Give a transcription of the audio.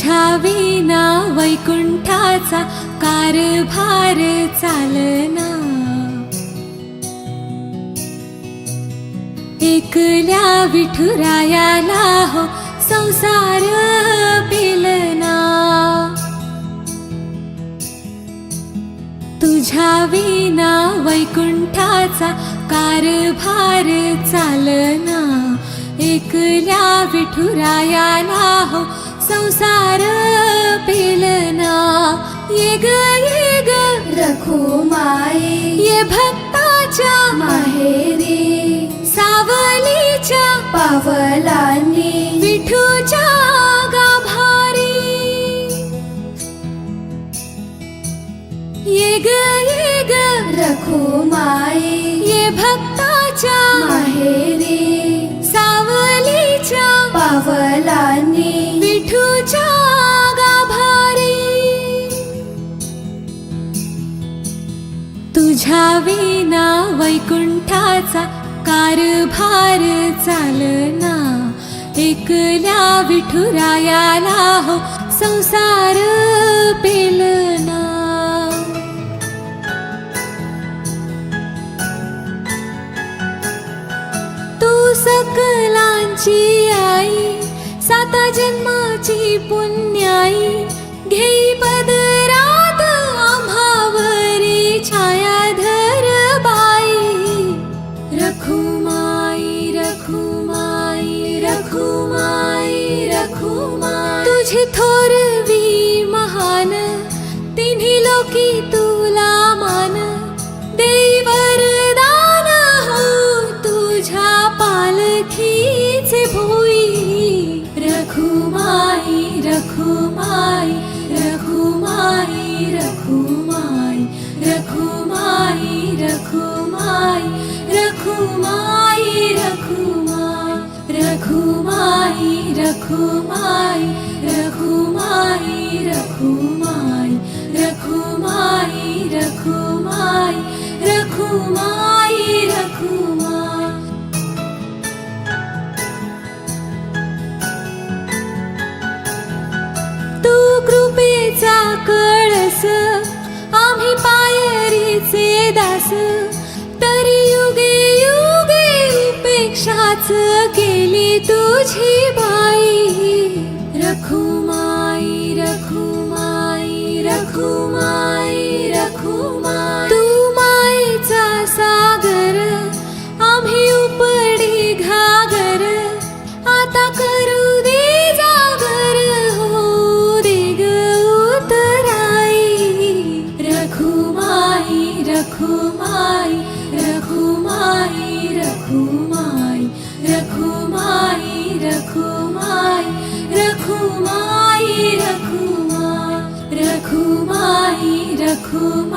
तुझ्या विना वैकुंठाचा कारभार चालना, एकल्या विठुरायाला हो संसार पेलना। तुझ्या विना वैकुंठाचा कारभार चालना, एकल्या विठुरायाला हो संसार पेलना। ये ग रखुमाई ये भक्ताच्या माहेरी, सावलीच्या पावलांनी विठूच्या गाभारी। ये ग रखुमाई ये भक्ताच्या माहेरी, सावलीच्या पावलांनी विठूच्या गाभारी। तुझ्या विना वैकुंठाचा कारभार चालना, एकल्या विठुरायाला हो संसार पेलना। तू सकलांची आई, साता जन्माची पुण्याई, घेई पदरात आम्हावरी छायाधर बाई। रखुमाई रखुमाई रखुमाई रखुमाई, तुझी थोरवी महान, तिन्ही लोकी तुला मान। देई वरदान हो तुझ्या पालखीचे भोई। रखुमाई रखुमाई रखुमाई रखुमाई रखुमाई रखुमाई रखुमाई रखुमाई रखुमाई रखुमाई रखुमाई रखुमाई रखुमाई रखुमाई रखुमाई रखुमाई। तू कृपेचा कळस, आम्ही पायरीचे दास, तरी युगे युगे उपेक्षाच केली तुझी बाई। रखुमाई रखुमाई रखुमाई रखुमाई, तू मायेचा सागर, आम्ही उपडी घागर, आता करू दे जागर हो दे ग उतराई। रखुमाई रखुमाई रखुमाई रखुमाई रखुमाई रखुमाई रखुमाई रखुमाई रखुमाई रखुमाई।